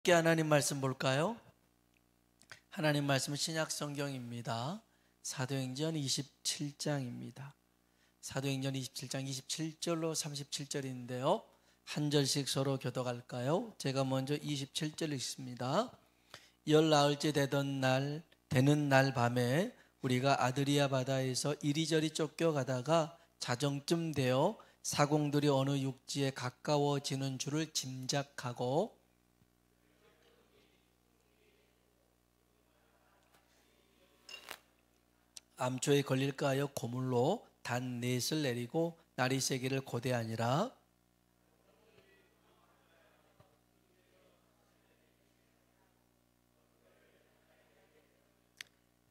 함께 하나님 말씀 볼까요? 하나님 말씀은 신약 성경입니다. 사도행전 27장입니다. 사도행전 27장 27절로 37절인데요. 한 절씩 서로 교독할까요? 제가 먼저 27절 읽습니다. 열 나흘째 되는 날 밤에 우리가 아드리아 바다에서 이리저리 쫓겨가다가 자정쯤 되어 사공들이 어느 육지에 가까워지는 줄을 짐작하고 암초에 걸릴까 하여 고물로 단 넷을 내리고 날이 새기를 고대하니라.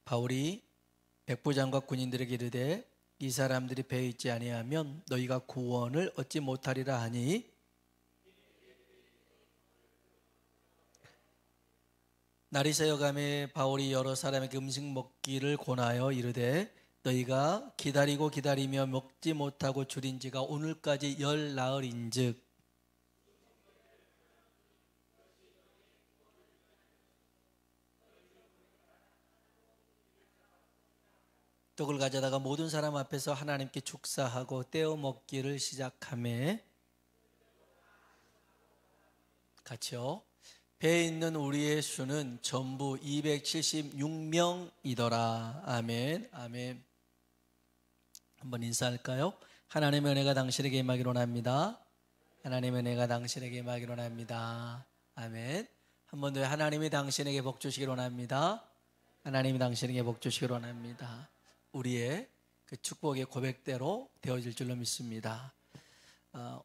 바울이 백부장과 군인들에게 이르되 이 사람들이 배에 있지 아니하면 너희가 구원을 얻지 못하리라 하니 날이 새어가매 바울이 여러 사람에게 음식 먹기를 권하여 이르되 너희가 기다리며 먹지 못하고 줄인 지가 오늘까지 열 나흘인즉 떡을 가져다가 모든 사람 앞에서 하나님께 축사하고 떼어 먹기를 시작하매 같이요. 배에 있는 우리의 수는 전부 276명이더라. 아멘. 아멘. 한번 인사할까요? 하나님의 은혜가 당신에게 임하기를 원합니다. 하나님의 은혜가 당신에게 임하기를 원합니다. 아멘. 한 번 더 하나님이 당신에게 복 주시기를 원합니다. 하나님이 당신에게 복 주시기를 원합니다. 우리의 그 축복의 고백대로 되어질 줄로 믿습니다.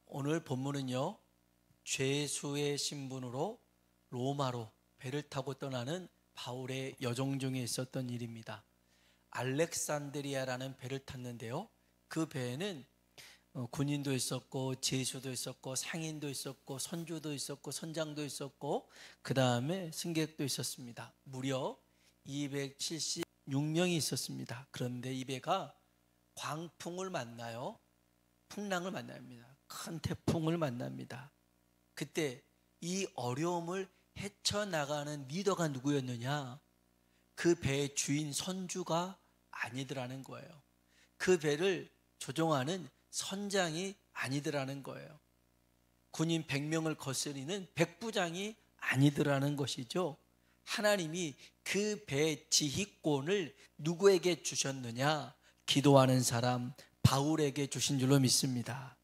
오늘 본문은요, 죄수의 신분으로 로마로 배를 타고 떠나는 바울의 여정 중에 있었던 일입니다. 알렉산드리아라는 배를 탔는데요, 그 배에는 군인도 있었고 제수도 있었고 상인도 있었고 선주도 있었고 선장도 있었고 그 다음에 승객도 있었습니다. 무려 276명이 있었습니다. 그런데 이 배가 광풍을 만나요. 풍랑을 만납니다. 큰 태풍을 만납니다. 그때 이 어려움을 헤쳐나가는 리더가 누구였느냐? 그 배의 주인 선주가 아니더라는 거예요. 그 배를 조종하는 선장이 아니더라는 거예요. 군인 100명을 거스리는 백부장이 아니더라는 것이죠. 하나님이 그 배의 지휘권을 누구에게 주셨느냐? 기도하는 사람 바울에게 주신 줄로 믿습니다.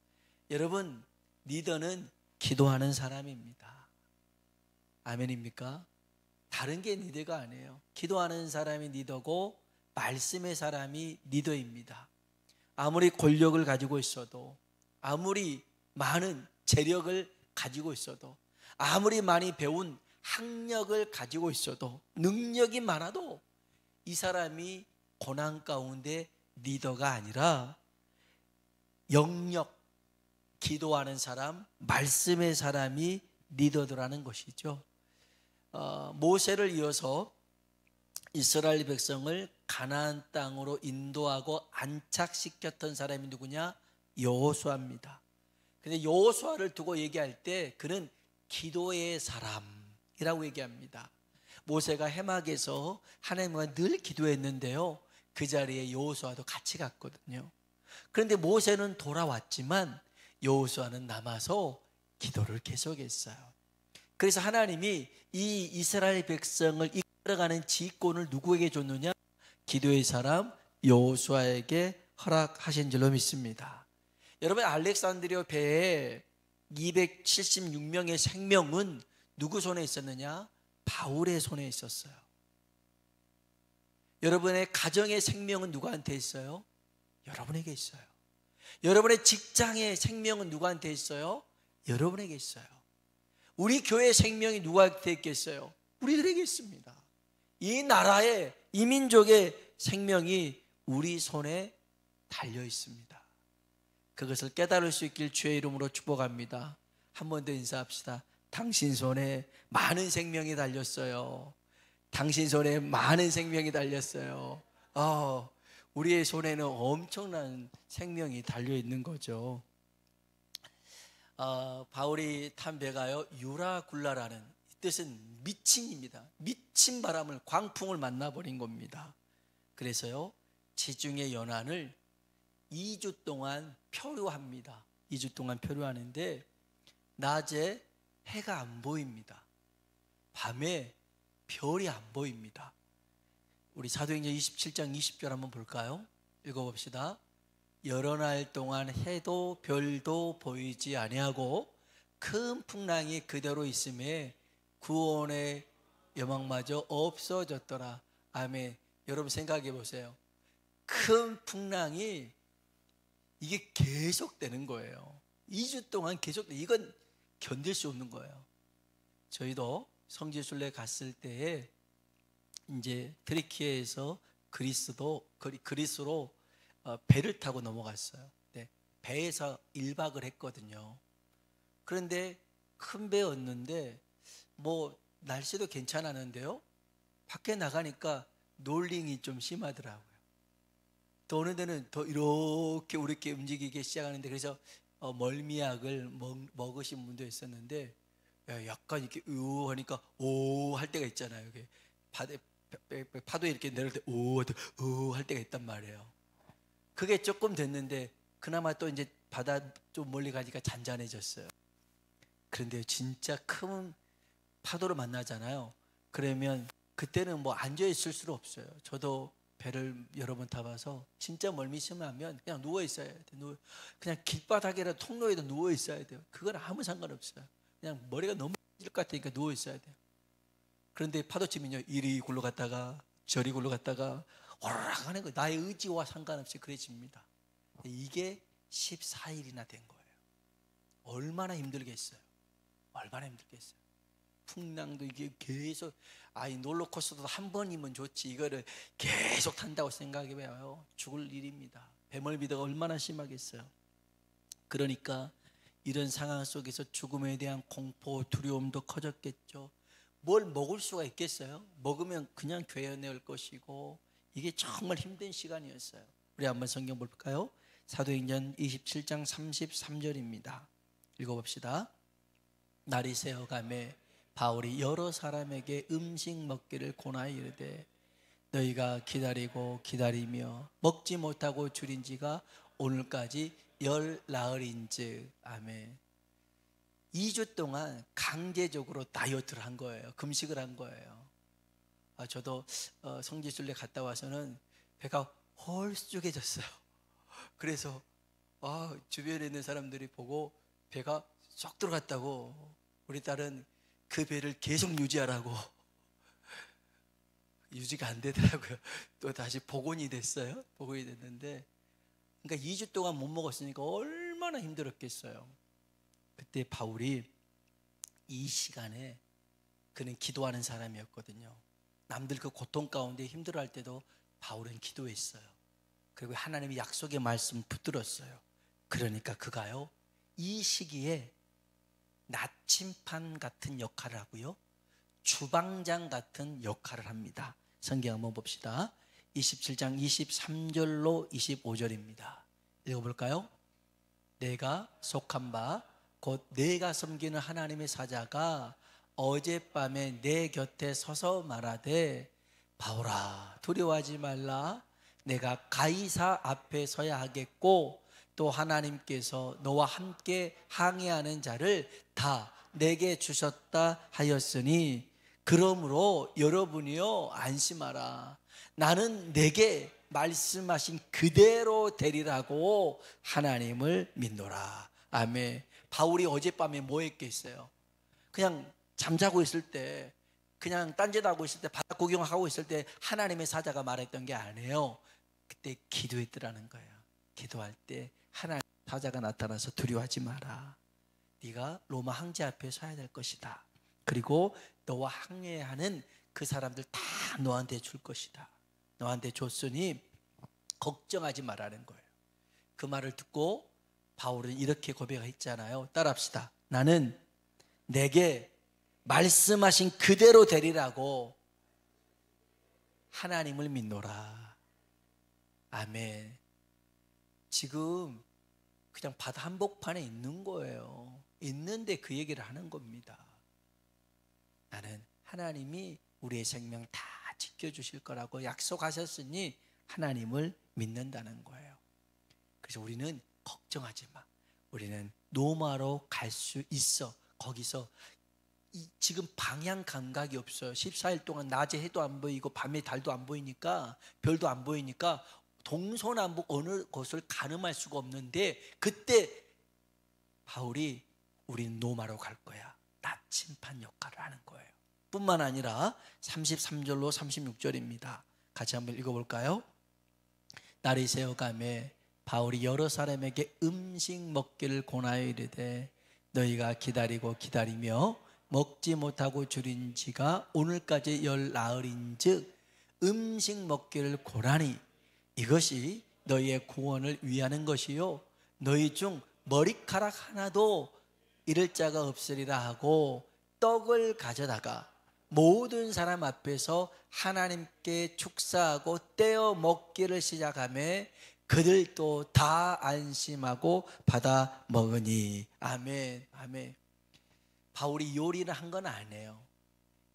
여러분, 리더는 기도하는 사람입니다. 아멘입니까? 다른 게 리더가 아니에요. 기도하는 사람이 리더고 말씀의 사람이 리더입니다. 아무리 권력을 가지고 있어도, 아무리 많은 재력을 가지고 있어도, 아무리 많이 배운 학력을 가지고 있어도, 능력이 많아도 이 사람이 고난 가운데 리더가 아니라 영역, 기도하는 사람, 말씀의 사람이 리더더라는 것이죠. 모세를 이어서 이스라엘 백성을 가나안 땅으로 인도하고 안착시켰던 사람이 누구냐? 여호수아입니다. 근데 여호수아를 두고 얘기할 때 그는 기도의 사람이라고 얘기합니다. 모세가 해막에서 하나님과 늘 기도했는데요, 그 자리에 여호수아도 같이 갔거든요. 그런데 모세는 돌아왔지만 여호수아는 남아서 기도를 계속했어요. 그래서 하나님이 이 이스라엘 백성을 이끌어가는 지휘권을 누구에게 줬느냐? 기도의 사람 여호수아에게 허락하신 줄로 믿습니다. 여러분, 알렉산드리아 배에 276명의 생명은 누구 손에 있었느냐? 바울의 손에 있었어요. 여러분의 가정의 생명은 누구한테 있어요? 여러분에게 있어요. 여러분의 직장의 생명은 누구한테 있어요? 여러분에게 있어요. 우리 교회의 생명이 누구한테 있겠어요? 우리들에게 있습니다. 이 나라의, 이 민족의 생명이 우리 손에 달려 있습니다. 그것을 깨달을 수 있길 주의 이름으로 축복합니다. 한 번 더 인사합시다. 당신 손에 많은 생명이 달렸어요. 당신 손에 많은 생명이 달렸어요. 우리의 손에는 엄청난 생명이 달려 있는 거죠. 바울이 탄 배가요, 유라굴라라는 뜻은 미친입니다. 미친 바람을, 광풍을 만나버린 겁니다. 그래서요, 지중해 연안을 2주 동안 표류합니다. 2주 동안 표류하는데 낮에 해가 안 보입니다. 밤에 별이 안 보입니다. 우리 사도행전 27장 20절 한번 볼까요? 읽어봅시다. 여러 날 동안 해도 별도 보이지 아니하고 큰 풍랑이 그대로 있음에 구원의 여망마저 없어졌더라. 아멘. 여러분 생각해 보세요. 큰 풍랑이 이게 계속되는 거예요. 2주 동안 계속돼. 이건 견딜 수 없는 거예요. 저희도 성지순례 갔을 때에 이제 트리키에에서 그리스로 배를 타고 넘어갔어요. 네, 배에서 1박을 했거든요. 그런데 큰 배였는데 뭐 날씨도 괜찮았는데요, 밖에 나가니까 놀링이 좀 심하더라고요. 더 어느 데는 더 이렇게 우리께 움직이기 시작하는데, 그래서 멀미약을 먹으신 분도 있었는데, 약간 이렇게 하니까 오 할 때가 있잖아요. 이게 파도에 이렇게 내릴 때 오 할 때가 있단 말이에요. 그게 조금 됐는데 그나마 또 이제 바다 좀 멀리 가니까 잔잔해졌어요. 그런데 진짜 큰 파도를 만나잖아요. 그러면 그때는 뭐 앉아 있을 수가 없어요. 저도 배를 여러 번 타봐서 진짜 멀미 심하면 그냥 누워 있어야 돼요. 그냥 길바닥이나 통로에도 누워 있어야 돼요. 그건 아무 상관없어요. 그냥 머리가 너무 찔것 같으니까 누워 있어야 돼요. 그런데 파도치면요, 이리 굴러갔다가 저리 굴러갔다가 오르락 하는 거예요. 나의 의지와 상관없이 그래집니다. 이게 14일이나 된 거예요. 얼마나 힘들겠어요. 얼마나 힘들겠어요. 풍랑도 이게 계속, 이 롤러코스터도 한 번이면 좋지, 이거를 계속 탄다고 생각해봐요. 죽을 일입니다. 배멀미가 얼마나 심하겠어요. 그러니까 이런 상황 속에서 죽음에 대한 공포, 두려움도 커졌겠죠. 뭘 먹을 수가 있겠어요? 먹으면 그냥 괴어내올 것이고, 이게 정말 힘든 시간이었어요. 우리 한번 성경 볼까요? 사도행전 27장 33절입니다. 읽어봅시다. 날이 새어가매 바울이 여러 사람에게 음식 먹기를 권하여 이르되 너희가 기다리고 기다리며 먹지 못하고 줄인 지가 오늘까지 10나흘인즉. 아멘. 2주 동안 강제적으로 다이어트를 한 거예요. 금식을 한 거예요. 저도 성지순례 갔다 와서는 배가 헐쭉해졌어요. 그래서 주변에 있는 사람들이 보고 배가 쏙 들어갔다고, 우리 딸은 그 배를 계속 유지하라고. 유지가 안 되더라고요. 또 다시 복원이 됐어요. 복원이 됐는데, 그러니까 2주 동안 못 먹었으니까 얼마나 힘들었겠어요. 그때 바울이 이 시간에, 그는 기도하는 사람이었거든요. 남들 그 고통 가운데 힘들어할 때도 바울은 기도했어요. 그리고 하나님의 약속의 말씀 붙들었어요. 그러니까 그가요, 이 시기에 나침반 같은 역할을 하고요, 주방장 같은 역할을 합니다. 성경 한번 봅시다. 27장 23절로 25절입니다. 읽어볼까요? 내가 속한 바 곧 내가 섬기는 하나님의 사자가 어젯밤에 내 곁에 서서 말하되 바울아 두려워하지 말라. 내가 가이사 앞에 서야 하겠고 또 하나님께서 너와 함께 항해하는 자를 다 내게 주셨다 하였으니 그러므로 여러분이요 안심하라. 나는 내게 말씀하신 그대로 되리라고 하나님을 믿노라. 아멘. 바울이 어젯밤에 뭐 했겠어요? 그냥 잠자고 있을 때, 그냥 딴짓하고 있을 때, 바다 구경하고 있을 때 하나님의 사자가 말했던 게 아니에요. 그때 기도했더라는 거예요. 기도할 때 하나님의 사자가 나타나서 두려워하지 마라. 네가 로마 황제 앞에 서야 될 것이다. 그리고 너와 항해하는 그 사람들 다 너한테 줄 것이다. 너한테 줬으니 걱정하지 말라는 거예요. 그 말을 듣고 바울은 이렇게 고백했잖아요. 따라합시다. 나는 내게 말씀하신 그대로 되리라고 하나님을 믿노라. 아멘. 지금 그냥 바다 한복판에 있는 거예요. 있는데 그 얘기를 하는 겁니다. 나는 하나님이 우리의 생명 다 지켜주실 거라고 약속하셨으니 하나님을 믿는다는 거예요. 그래서 우리는 걱정하지 마. 우리는 노마로 갈 수 있어. 거기서 지금 방향 감각이 없어요. 14일 동안 낮에 해도 안 보이고 밤에 달도 안 보이니까, 별도 안 보이니까 동서남북 어느 곳을 가늠할 수가 없는데, 그때 바울이 우린 노마로 갈 거야, 나침반 역할을 하는 거예요. 뿐만 아니라 33절로 36절입니다. 같이 한번 읽어볼까요? 날이 새어가매 바울이 여러 사람에게 음식 먹기를 권하여 이르되 너희가 기다리고 기다리며 먹지 못하고 줄인 지가 오늘까지 열 나흘인즉 음식 먹기를 고라니 이것이 너희의 구원을 위하는 것이요 너희 중 머리카락 하나도 잃을 자가 없으리라 하고 떡을 가져다가 모든 사람 앞에서 하나님께 축사하고 떼어 먹기를 시작하며 그들도 다 안심하고 받아 먹으니. 아멘. 아멘. 바울이 요리를 한 건 아니에요.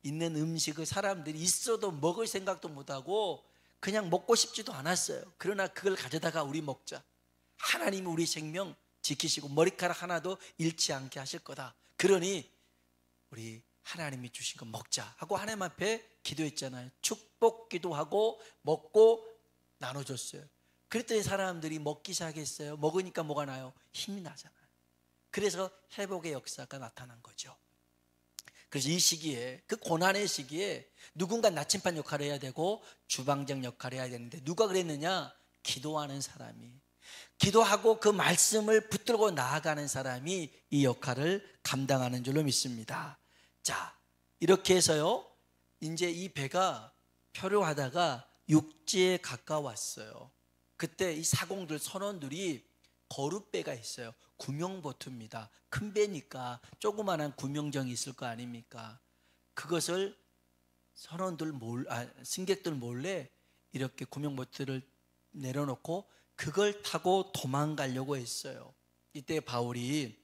있는 음식을 사람들이 있어도 먹을 생각도 못하고 그냥 먹고 싶지도 않았어요. 그러나 그걸 가져다가 우리 먹자. 하나님이 우리 생명 지키시고 머리카락 하나도 잃지 않게 하실 거다. 그러니 우리 하나님이 주신 거 먹자 하고 하나님 앞에 기도했잖아요. 축복 기도하고 먹고 나눠줬어요. 그랬더니 사람들이 먹기 시작했어요. 먹으니까 뭐가 나요? 힘이 나잖아요. 그래서 회복의 역사가 나타난 거죠. 그래서 이 시기에, 그 고난의 시기에 누군가 나침반 역할을 해야 되고 주방장 역할을 해야 되는데 누가 그랬느냐? 기도하는 사람이, 기도하고 그 말씀을 붙들고 나아가는 사람이 이 역할을 감당하는 줄로 믿습니다. 자, 이렇게 해서요, 이제 이 배가 표류하다가 육지에 가까웠어요. 그때 이 사공들, 선원들이 거룻배가 있어요. 구명보트입니다. 큰 배니까 조그만한 구명정이 있을 거 아닙니까? 그것을 선원들 승객들 몰래 이렇게 구명보트를 내려놓고 그걸 타고 도망가려고 했어요. 이때 바울이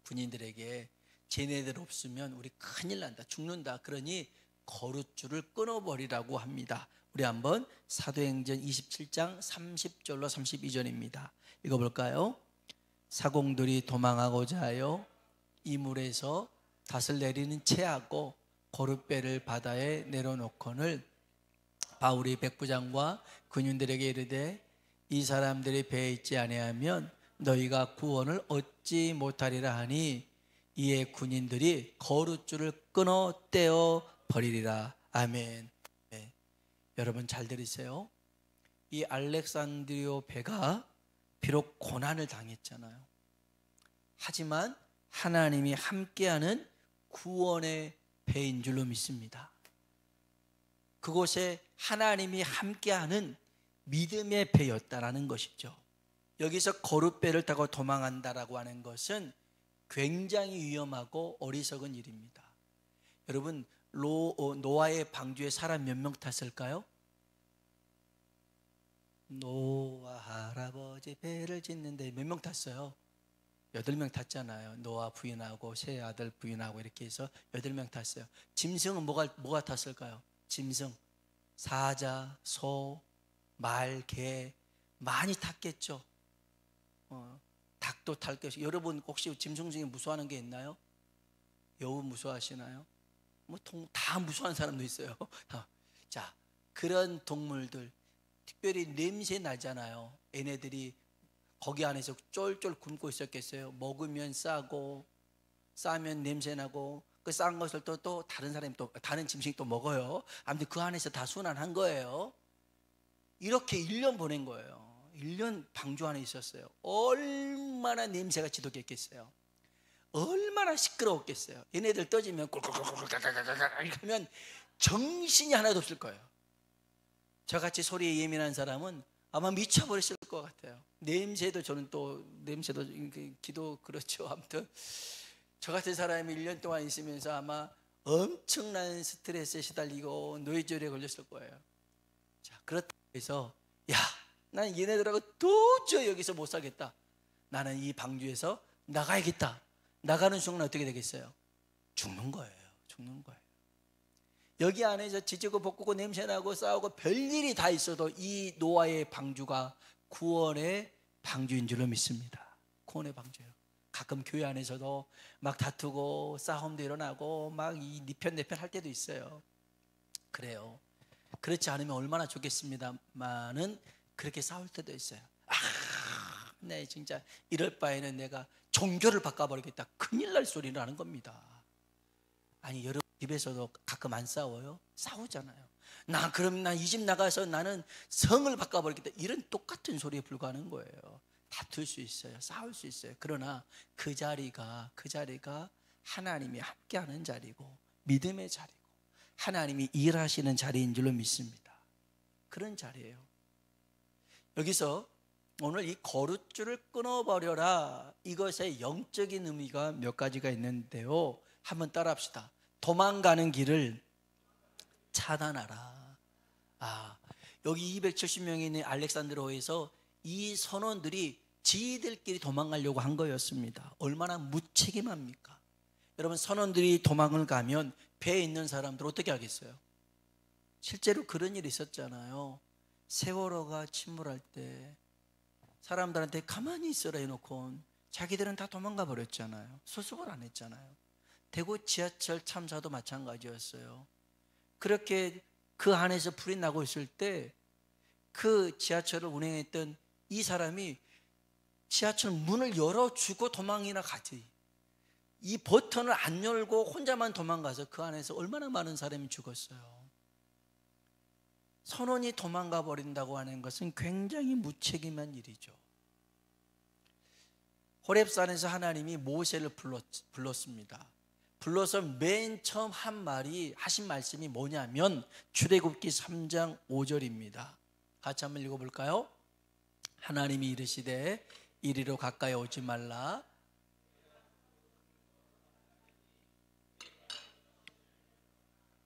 군인들에게 쟤네들 없으면 우리 큰일 난다, 죽는다. 그러니 거룻줄을 끊어버리라고 합니다. 우리 한번 사도행전 27장 30절로 32절입니다. 읽어볼까요? 사공들이 도망하고자 하여 이물에서 닷을 내리는 채하고 거룻배를 바다에 내려놓거늘 바울이 백부장과 군인들에게 이르되 이 사람들이 배에 있지 아니하면 너희가 구원을 얻지 못하리라 하니 이에 군인들이 거룻줄을 끊어 떼어 버리리라. 아멘. 네. 여러분 잘 들으세요. 이 알렉산드리오 배가 비록 고난을 당했잖아요. 하지만 하나님이 함께하는 구원의 배인 줄로 믿습니다. 그곳에 하나님이 함께하는 믿음의 배였다라는 것이죠. 여기서 거룻배를 타고 도망한다라고 하는 것은 굉장히 위험하고 어리석은 일입니다. 여러분, 노아의 방주에 사람 몇 명 탔을까요? 노아 할아버지 배를 짓는데 몇 명 탔어요? 8명 탔잖아요. 노아 부인하고 세 아들 부인하고 이렇게 해서 8명 탔어요. 짐승은 뭐가 탔을까요? 짐승, 사자, 소, 말, 개 많이 탔겠죠. 닭도 탈 것이고. 여러분 혹시 짐승 중에 무서워하는 게 있나요? 여우 무서워하시나요? 다 무서워하는 사람도 있어요. 자, 그런 동물들 특별히 냄새 나잖아요. 얘네들이 거기 안에서 쫄쫄 굶고 있었겠어요. 먹으면 싸고, 싸면 냄새 나고, 그 싼 것을 또 다른 사람이 또 다른 짐승이 또 먹어요. 아무튼 그 안에서 다 순환한 거예요. 이렇게 1년 보낸 거예요. 1년 방주 안에 있었어요. 얼마나 냄새가 지독했겠어요. 얼마나 시끄러웠겠어요. 얘네들 떠지면 꿀꿀꿀꿀 이렇게 하면 정신이 하나도 없을 거예요. 저같이 소리에 예민한 사람은 아마 미쳐버렸을 것 같아요. 냄새도, 저는 또 냄새도 기도 그렇죠. 아무튼 저 같은 사람이 1년 동안 있으면서 아마 엄청난 스트레스에 시달리고 뇌졸에 걸렸을 거예요. 자, 그렇다고 해서 난 얘네들하고 도저히 여기서 못 살겠다, 나는 이 방주에서 나가야겠다. 나가는 순간 어떻게 되겠어요? 죽는 거예요. 죽는 거예요. 여기 안에서 지지고 볶고 냄새나고 싸우고 별일이 다 있어도 이 노아의 방주가 구원의 방주인 줄로 믿습니다. 구원의 방주예요. 가끔 교회 안에서도 막 다투고 싸움도 일어나고 막 이 네 편 내 편 할 때도 있어요. 그래요. 그렇지 않으면 얼마나 좋겠습니다만은 그렇게 싸울 때도 있어요. 네, 진짜 이럴 바에는 내가 종교를 바꿔버리겠다. 큰일 날 소리를 하는 겁니다. 아니, 여러분 집에서도 가끔 안 싸워요? 싸우잖아요. 그럼 나 이 집 나가서 나는 성을 바꿔버리겠다. 이런 똑같은 소리에 불과하는 거예요. 다툴 수 있어요. 싸울 수 있어요. 그러나 그 자리가 하나님이 함께하는 자리고 믿음의 자리고 하나님이 일하시는 자리인 줄로 믿습니다. 그런 자리예요. 여기서 오늘 이 거룻줄을 끊어버려라, 이것의 영적인 의미가 몇 가지가 있는데요. 한번 따라합시다. 도망가는 길을 차단하라. 여기 270명이 있는 알렉산드로에서 이 선원들이 지들끼리 도망가려고 한 거였습니다. 얼마나 무책임합니까? 여러분, 선원들이 도망을 가면 배에 있는 사람들 어떻게 하겠어요? 실제로 그런 일이 있었잖아요. 세월호가 침몰할 때 사람들한테 가만히 있어라 해놓고 자기들은 다 도망가 버렸잖아요. 수습을 안 했잖아요. 대구 지하철 참사도 마찬가지였어요. 그렇게 그 안에서 불이 나고 있을 때 그 지하철을 운행했던 이 사람이 지하철 문을 열어주고 도망이나 가지, 이 버튼을 안 열고 혼자만 도망가서 그 안에서 얼마나 많은 사람이 죽었어요. 선원이 도망가 버린다고 하는 것은 굉장히 무책임한 일이죠. 호렙산에서 하나님이 모세를 불렀습니다. 불러서 맨 처음 하신 말씀이 뭐냐면 출애굽기 3장 5절입니다. 같이 한번 읽어볼까요? 하나님이 이르시되 이리로 가까이 오지 말라.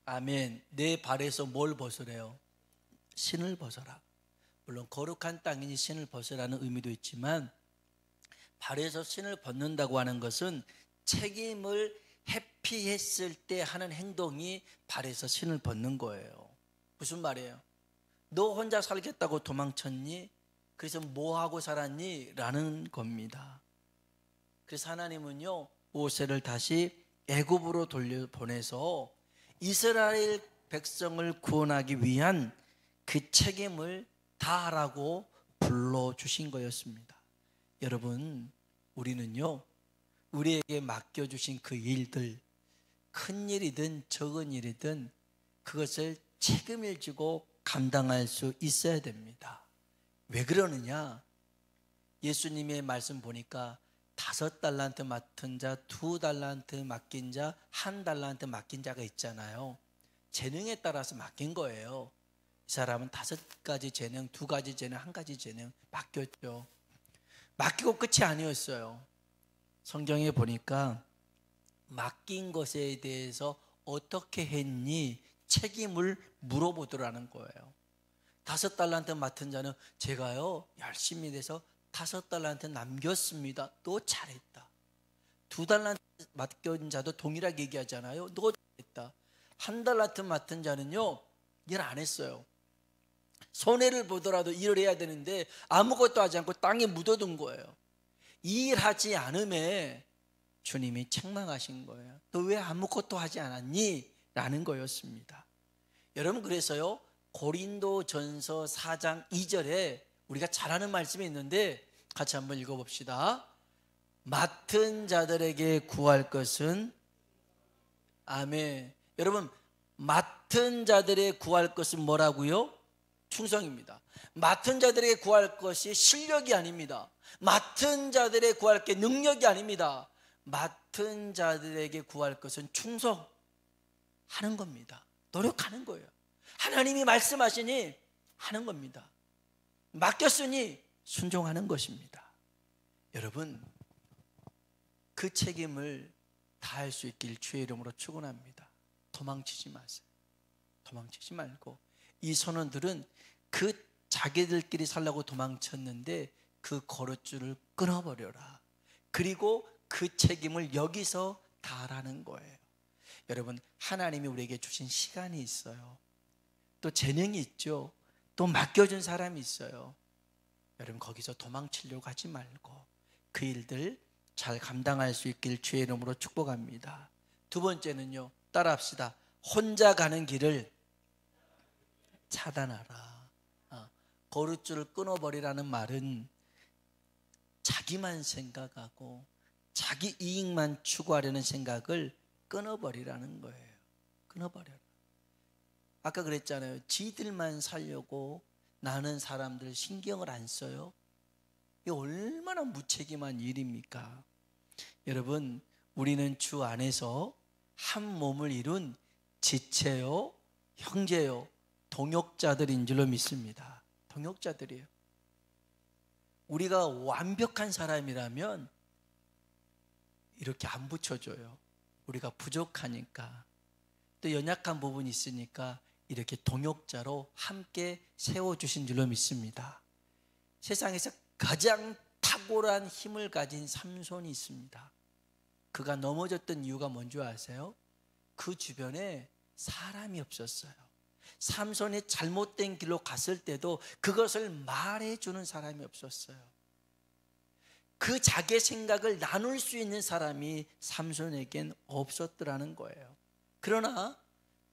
아멘. 내 발에서 뭘 벗으래요? 신을 벗어라. 물론 거룩한 땅이니 신을 벗으라는 의미도 있지만 발에서 신을 벗는다고 하는 것은 책임을 회피했을 때 하는 행동이 발에서 신을 벗는 거예요. 무슨 말이에요? 너 혼자 살겠다고 도망쳤니? 그래서 뭐하고 살았니? 라는 겁니다. 그래서 하나님은요, 모세를 다시 애굽으로 돌려보내서 이스라엘 백성을 구원하기 위한 그 책임을 다하라고 불러주신 거였습니다. 여러분, 우리는요, 우리에게 맡겨주신 그 일들, 큰 일이든 적은 일이든 그것을 책임을 지고 감당할 수 있어야 됩니다. 왜 그러느냐? 예수님의 말씀 보니까 5달란트 맡은 자, 2달란트 맡긴 자, 1달란트 맡긴 자가 있잖아요. 재능에 따라서 맡긴 거예요. 이 사람은 5가지 재능, 2가지 재능, 1가지 재능 맡겼죠. 맡기고 끝이 아니었어요. 성경에 보니까 맡긴 것에 대해서 어떻게 했니? 책임을 물어보더라는 거예요. 5달란트 맡은 자는 제가요, 열심히 돼서 5달란트 남겼습니다. 너 잘했다. 2달란트 맡긴 자도 동일하게 얘기하잖아요. 너 잘했다. 1달란트 맡은 자는요, 일 안 했어요. 손해를 보더라도 일을 해야 되는데 아무것도 하지 않고 땅에 묻어둔 거예요. 일하지 않음에 주님이 책망하신 거예요. 너 왜 아무것도 하지 않았니? 라는 거였습니다. 여러분, 그래서요, 고린도전서 4장 2절에 우리가 잘 아는 말씀이 있는데 같이 한번 읽어봅시다. 맡은 자들에게 구할 것은, 아멘. 여러분, 맡은 자들에게 구할 것은 뭐라고요? 충성입니다. 맡은 자들에게 구할 것이 실력이 아닙니다. 맡은 자들에게 구할 게 능력이 아닙니다. 맡은 자들에게 구할 것은 충성하는 겁니다. 노력하는 거예요. 하나님이 말씀하시니 하는 겁니다. 맡겼으니 순종하는 것입니다. 여러분, 그 책임을 다할 수 있길 주의 이름으로 축원합니다. 도망치지 마세요. 도망치지 말고, 이 선원들은 그 자기들끼리 살려고 도망쳤는데 그 거룻줄을 끊어버려라. 그리고 그 책임을 여기서 다하라는 거예요. 여러분, 하나님이 우리에게 주신 시간이 있어요. 또 재능이 있죠. 또 맡겨준 사람이 있어요. 여러분, 거기서 도망치려고 하지 말고 그 일들 잘 감당할 수 있길 주의 이름으로 축복합니다. 두 번째는요, 따라합시다. 혼자 가는 길을 차단하라. 거룻줄을 끊어버리라는 말은 자기만 생각하고 자기 이익만 추구하려는 생각을 끊어버리라는 거예요. 끊어버려라. 아까 그랬잖아요. 지들만 살려고 나는 사람들 신경을 안 써요. 이게 얼마나 무책임한 일입니까? 여러분, 우리는 주 안에서 한 몸을 이룬 지체요, 형제요, 동역자들인 줄로 믿습니다. 동역자들이에요. 우리가 완벽한 사람이라면 이렇게 안 붙여줘요. 우리가 부족하니까, 또 연약한 부분이 있으니까 이렇게 동역자로 함께 세워주신 줄로 믿습니다. 세상에서 가장 탁월한 힘을 가진 삼손이 있습니다. 그가 넘어졌던 이유가 뭔지 아세요? 그 주변에 사람이 없었어요. 삼손이 잘못된 길로 갔을 때도 그것을 말해주는 사람이 없었어요. 그 자기의 생각을 나눌 수 있는 사람이 삼손에겐 없었더라는 거예요. 그러나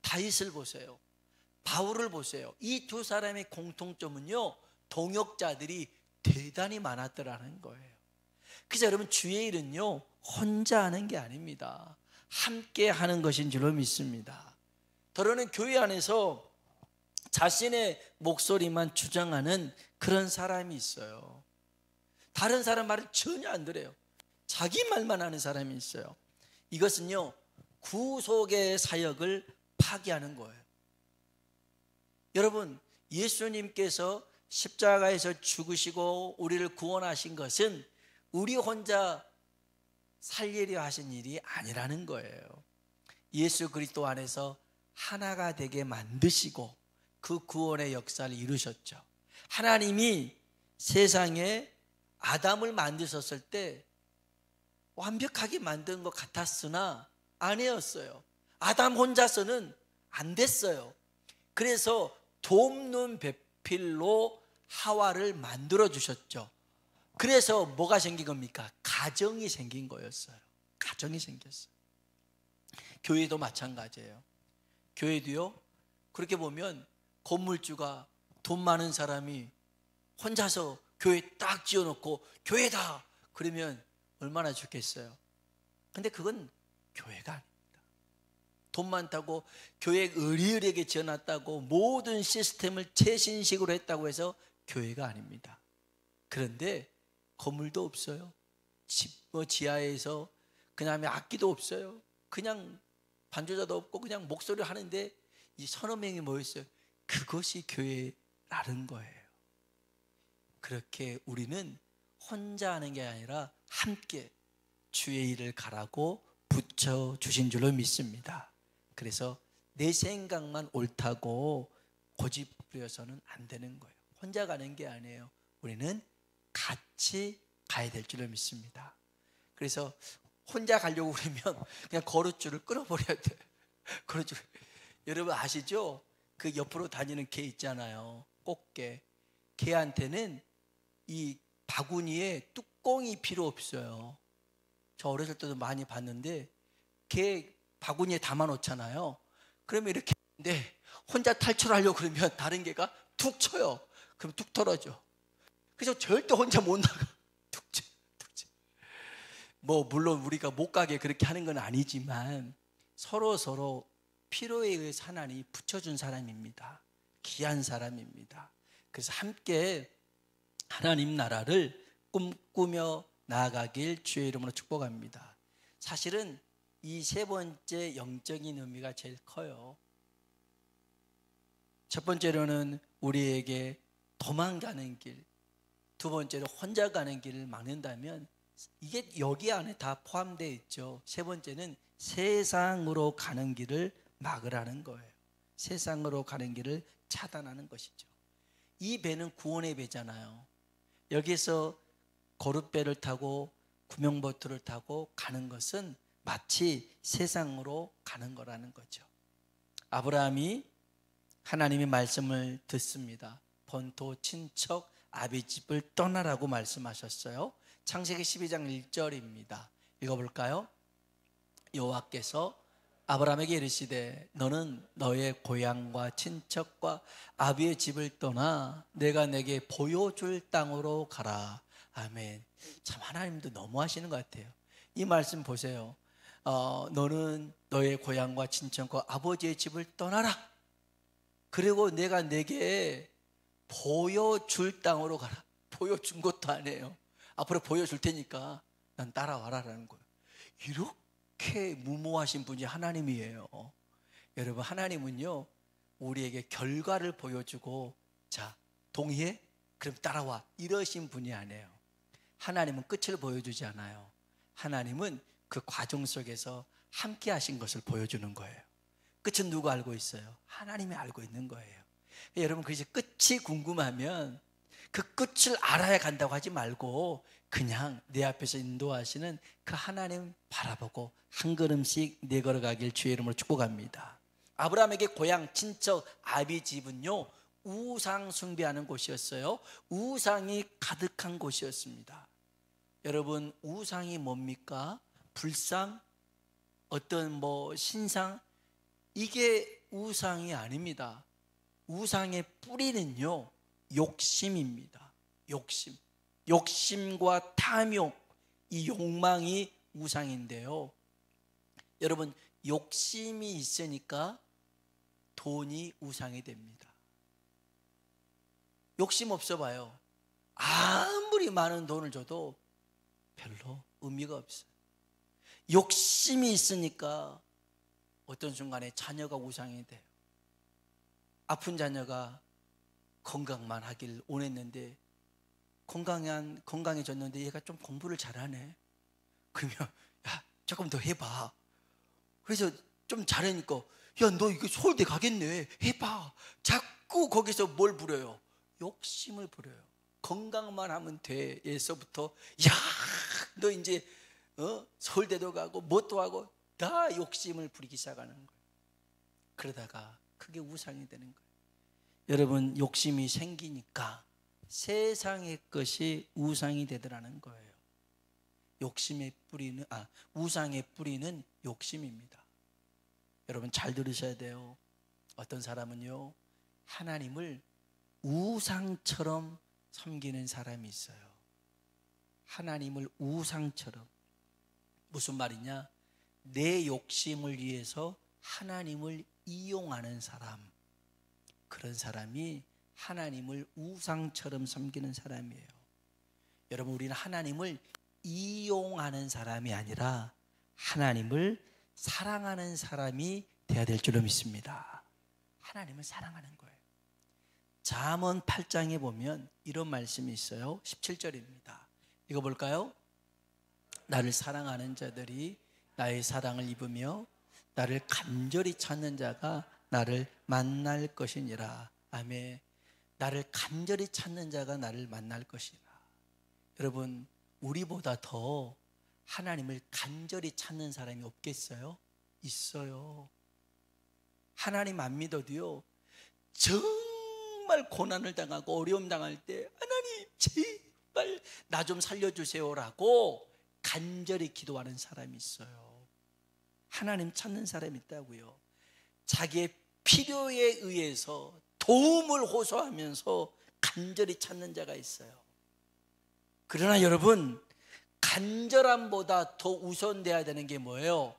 다윗을 보세요. 바울을 보세요. 이 두 사람의 공통점은요, 동역자들이 대단히 많았더라는 거예요. 그래서 여러분, 주의 일은요, 혼자 하는 게 아닙니다. 함께 하는 것인 줄로 믿습니다. 더러는 교회 안에서 자신의 목소리만 주장하는 그런 사람이 있어요. 다른 사람 말을 전혀 안 들어요. 자기 말만 하는 사람이 있어요. 이것은요, 구속의 사역을 파기하는 거예요. 여러분, 예수님께서 십자가에서 죽으시고 우리를 구원하신 것은 우리 혼자 살리려 하신 일이 아니라는 거예요. 예수 그리스도 안에서 하나가 되게 만드시고 그 구원의 역사를 이루셨죠. 하나님이 세상에 아담을 만드셨을 때 완벽하게 만든 것 같았으나 아니었어요. 아담 혼자서는 안 됐어요. 그래서 돕는 배필로 하와를 만들어 주셨죠. 그래서 뭐가 생긴 겁니까? 가정이 생긴 거였어요. 가정이 생겼어요. 교회도 마찬가지예요. 교회도요, 그렇게 보면 건물주가 돈 많은 사람이 혼자서 교회 딱 지어놓고 교회다 그러면 얼마나 좋겠어요. 근데 그건 교회가 아닙니다. 돈 많다고 교회 의리의리하게 지어놨다고 모든 시스템을 최신식으로 했다고 해서 교회가 아닙니다. 그런데 건물도 없어요. 지하에서 그다음에 악기도 없어요. 그냥 반주자도 없고 그냥 목소리를 하는데 이 서너 명이 모였어요. 그것이 교회라는 거예요. 그렇게 우리는 혼자 하는 게 아니라 함께 주의 일을 가라고 붙여주신 줄로 믿습니다. 그래서 내 생각만 옳다고 고집 부려서는 안 되는 거예요. 혼자 가는 게 아니에요. 우리는 같이 가야 될 줄로 믿습니다. 그래서 혼자 가려고 그러면 그냥 거룻줄을 끊어버려야 돼요. 거룻줄. 여러분 아시죠? 그 옆으로 다니는 개 있잖아요. 꽃게. 개한테는 이 바구니에 뚜껑이 필요 없어요. 저 어렸을 때도 많이 봤는데 개 바구니에 담아 놓잖아요. 그러면 이렇게 했는데 혼자 탈출하려고 그러면 다른 개가 툭 쳐요. 그럼 툭 떨어져. 그래서 절대 혼자 못 나가. 툭 쳐, 툭 쳐. 뭐 물론 우리가 못 가게 그렇게 하는 건 아니지만 서로 필요에 의해서 하나님이 붙여준 사람입니다. 귀한 사람입니다. 그래서 함께 하나님 나라를 꿈꾸며 나아가길 주의 이름으로 축복합니다. 사실은 이 세 번째 영적인 의미가 제일 커요. 첫 번째로는 우리에게 도망가는 길, 두 번째로 혼자 가는 길을 막는다면 이게 여기 안에 다 포함되어 있죠. 세 번째는 세상으로 가는 길을 막으라는 거예요. 세상으로 가는 길을 차단하는 것이죠. 이 배는 구원의 배잖아요. 여기서 거룻배를 타고 구명보트를 타고 가는 것은 마치 세상으로 가는 거라는 거죠. 아브라함이 하나님의 말씀을 듣습니다. 본토 친척 아비 집을 떠나라고 말씀하셨어요. 창세기 12장 1절입니다. 읽어볼까요? 여호와께서 아브라함에게 이르시되 너는 너의 고향과 친척과 아비의 집을 떠나 내가 내게 보여줄 땅으로 가라. 아멘. 참 하나님도 너무하시는 것 같아요. 이 말씀 보세요. 너는 너의 고향과 친척과 아버지의 집을 떠나라. 그리고 내가 내게 보여줄 땅으로 가라. 보여준 것도 아니에요. 앞으로 보여줄 테니까 난 따라와라라는 거예요. 이렇게 무모하신 분이 하나님이에요. 여러분, 하나님은요 우리에게 결과를 보여주고 자 동의해? 그럼 따라와 이러신 분이 아니에요. 하나님은 끝을 보여주지 않아요. 하나님은 그 과정 속에서 함께 하신 것을 보여주는 거예요. 끝은 누가 알고 있어요? 하나님이 알고 있는 거예요. 여러분, 그래서 끝이 궁금하면 그 끝을 알아야 간다고 하지 말고 그냥 내 앞에서 인도하시는 그 하나님 바라보고 한 걸음씩 내걸어가길 주의 이름으로 축복합니다. 아브라함에게 고향, 친척, 아비 집은요 우상 숭배하는 곳이었어요. 우상이 가득한 곳이었습니다. 여러분, 우상이 뭡니까? 불상, 어떤 신상, 이게 우상이 아닙니다. 우상의 뿌리는요 욕심입니다. 욕심과 탐욕, 이 욕망이 우상인데요. 여러분, 욕심이 있으니까 돈이 우상이 됩니다. 욕심 없어 봐요. 아무리 많은 돈을 줘도 별로 의미가 없어요. 욕심이 있으니까 어떤 순간에 자녀가 우상이 돼요. 아픈 자녀가 건강만 하길 원했는데 건강해졌는데 얘가 좀 공부를 잘하네. 그러면 야 조금 더 해봐. 그래서 좀 잘하니까 야 너 이거 서울대 가겠네. 해봐. 자꾸 거기서 뭘 부려요? 욕심을 부려요. 건강만 하면 돼에서부터 야 너 이제 서울대도 가고 뭣도 하고 다 욕심을 부리기 시작하는 거예요. 그러다가 그게 우상이 되는 거예요. 여러분, 욕심이 생기니까 세상의 것이 우상이 되더라는 거예요. 우상의 뿌리는 욕심입니다. 여러분 잘 들으셔야 돼요. 어떤 사람은요 하나님을 우상처럼 섬기는 사람이 있어요. 하나님을 우상처럼. 무슨 말이냐? 내 욕심을 위해서 하나님을 이용하는 사람, 그런 사람이 하나님을 우상처럼 섬기는 사람이에요. 여러분, 우리는 하나님을 이용하는 사람이 아니라 하나님을 사랑하는 사람이 되어야 될 줄로 믿습니다. 하나님을 사랑하는 거예요. 잠언 8장에 보면 이런 말씀이 있어요. 17절입니다. 읽어볼까요? 나를 사랑하는 자들이 나의 사랑을 입으며 나를 간절히 찾는 자가 나를 만날 것이니라. 아멘. 나를 간절히 찾는 자가 나를 만날 것이라. 여러분, 우리보다 더 하나님을 간절히 찾는 사람이 없겠어요? 있어요. 하나님 안 믿어도요 정말 고난을 당하고 어려움 당할 때 하나님 제발 나 좀 살려주세요라고 간절히 기도하는 사람이 있어요. 하나님 찾는 사람이 있다고요. 자기의 필요에 의해서 도움을 호소하면서 간절히 찾는 자가 있어요. 그러나 여러분, 간절함보다 더 우선돼야 되는 게 뭐예요?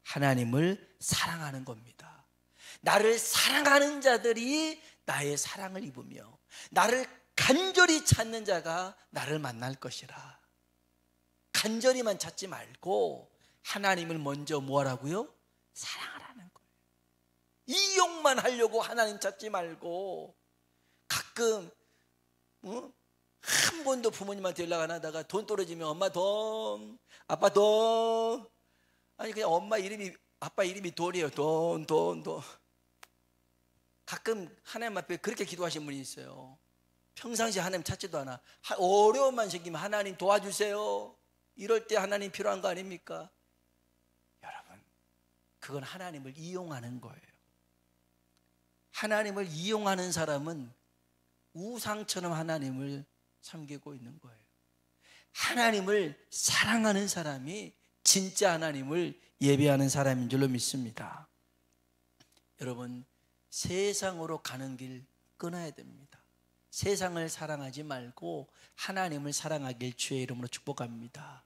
하나님을 사랑하는 겁니다. 나를 사랑하는 자들이 나의 사랑을 입으며 나를 간절히 찾는 자가 나를 만날 것이라. 간절히만 찾지 말고 하나님을 먼저 뭐하라고요? 사랑하라는 거예요. 이용만 하려고 하나님 찾지 말고, 가끔 한 번도 부모님한테 연락 안 하다가 돈 떨어지면 엄마 돈, 아빠 돈, 아니 그냥 아빠 이름이 돈이에요. 돈. 가끔 하나님 앞에 그렇게 기도하신 분이 있어요. 평상시에 하나님 찾지도 않아. 어려움만 생기면 하나님 도와주세요. 이럴 때 하나님 필요한 거 아닙니까? 그건 하나님을 이용하는 거예요. 하나님을 이용하는 사람은 우상처럼 하나님을 섬기고 있는 거예요. 하나님을 사랑하는 사람이 진짜 하나님을 예배하는 사람인 줄로 믿습니다. 여러분, 세상으로 가는 길 끊어야 됩니다. 세상을 사랑하지 말고 하나님을 사랑하길 주의 이름으로 축복합니다.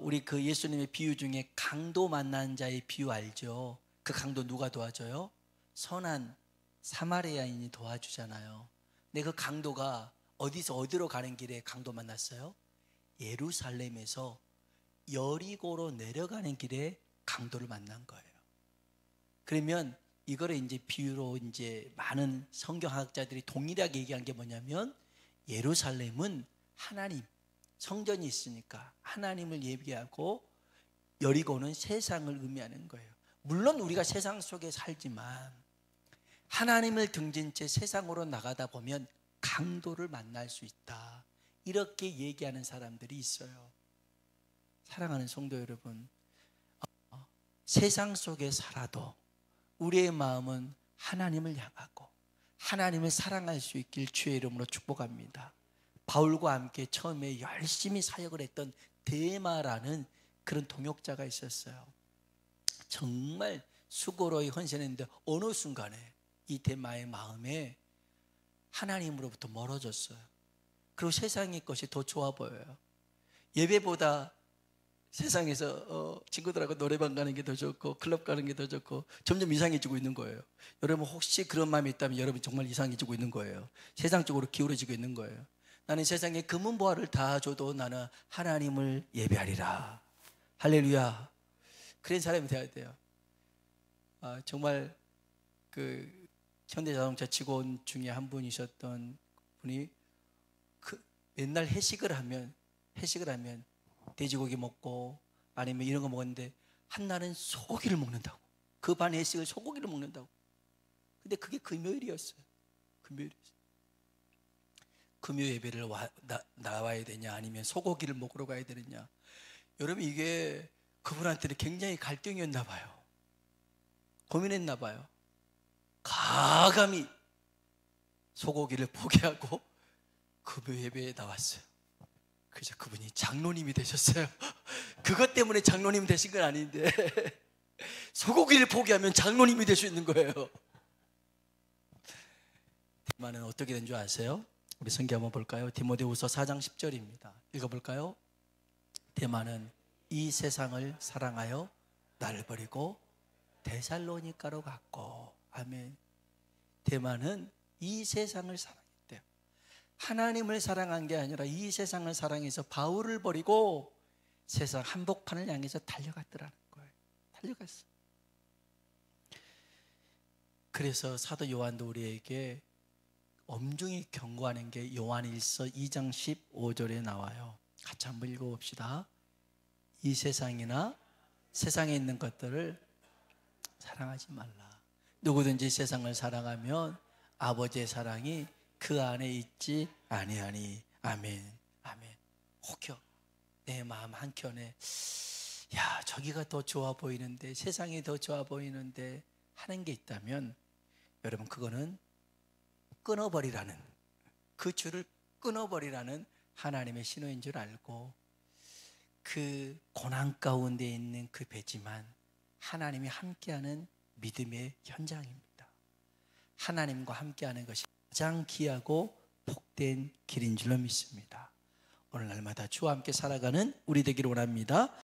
우리 그 예수님의 비유 중에 강도 만난 자의 비유 알죠? 그 강도 누가 도와줘요? 선한 사마리아인이 도와주잖아요. 근데 그 강도가 어디서 어디로 가는 길에 강도 만났어요? 예루살렘에서 여리고로 내려가는 길에 강도를 만난 거예요. 그러면 이거를 이제 비유로 이제 많은 성경학자들이 동일하게 얘기한 게 뭐냐면, 예루살렘은 하나님, 성전이 있으니까 하나님을 예배하고, 여리고는 세상을 의미하는 거예요. 물론 우리가 세상 속에 살지만 하나님을 등진 채 세상으로 나가다 보면 강도를 만날 수 있다, 이렇게 얘기하는 사람들이 있어요. 사랑하는 성도 여러분, 세상 속에 살아도 우리의 마음은 하나님을 향하고 하나님을 사랑할 수 있길 주의 이름으로 축복합니다. 바울과 함께 처음에 열심히 사역을 했던 데마라는 그런 동역자가 있었어요. 정말 수고로이 헌신했는데 어느 순간에 이 데마의 마음에 하나님으로부터 멀어졌어요. 그리고 세상의 것이 더 좋아 보여요. 예배보다 세상에서 친구들하고 노래방 가는 게 더 좋고 클럽 가는 게 더 좋고 점점 이상해지고 있는 거예요. 여러분 혹시 그런 마음이 있다면 여러분 정말 이상해지고 있는 거예요. 세상 쪽으로 기울어지고 있는 거예요. 나는 세상에 금은보화를 다 줘도 나는 하나님을 예배하리라. 할렐루야. 그런 사람이 되어야 돼요. 정말 그 현대자동차 직원 중에 한 분이셨던 분이 맨날 회식을 하면 돼지고기 먹고 아니면 이런 거 먹었는데 한 날은 소고기를 먹는다고. 그 반 회식을 소고기를 먹는다고. 근데 그게 금요일이었어요. 금요 예배를 나와야 되냐 아니면 소고기를 먹으러 가야 되느냐. 여러분 이게 그분한테는 굉장히 갈등이었나 봐요. 고민했나 봐요. 가감히 소고기를 포기하고 금요 예배에 나왔어요. 그래서 그분이 장로님이 되셨어요. 그것 때문에 장로님 되신 건 아닌데 소고기를 포기하면 장로님이 될 수 있는 거예요. 데마는 어떻게 된 줄 아세요? 우리 성경 한번 볼까요? 디모데후서 4장 10절입니다. 읽어볼까요? 데마는 이 세상을 사랑하여 나를 버리고 데살로니가로 갔고. 아멘. 데마는 이 세상을 사랑했대요. 하나님을 사랑한 게 아니라 이 세상을 사랑해서 바울을 버리고 세상 한복판을 향해서 달려갔더라는 거예요. 달려갔어. 그래서 사도 요한도 우리에게 엄중히 경고하는 게 요한일서 2장 15절에 나와요. 같이 한번 읽어봅시다. 이 세상이나 세상에 있는 것들을 사랑하지 말라. 누구든지 세상을 사랑하면 아버지의 사랑이 그 안에 있지 아니하니. 아멘. 아멘. 혹여 내 마음 한켠에 야 저기가 더 좋아 보이는데 세상이 더 좋아 보이는데 하는 게 있다면 여러분 그거는 끊어버리라는, 그 줄을 끊어버리라는 하나님의 신호인 줄 알고, 그 고난 가운데 있는 그 배지만 하나님이 함께하는 믿음의 현장입니다. 하나님과 함께하는 것이 가장 귀하고 복된 길인 줄로 믿습니다. 오늘 날마다 주와 함께 살아가는 우리 되기를 원합니다.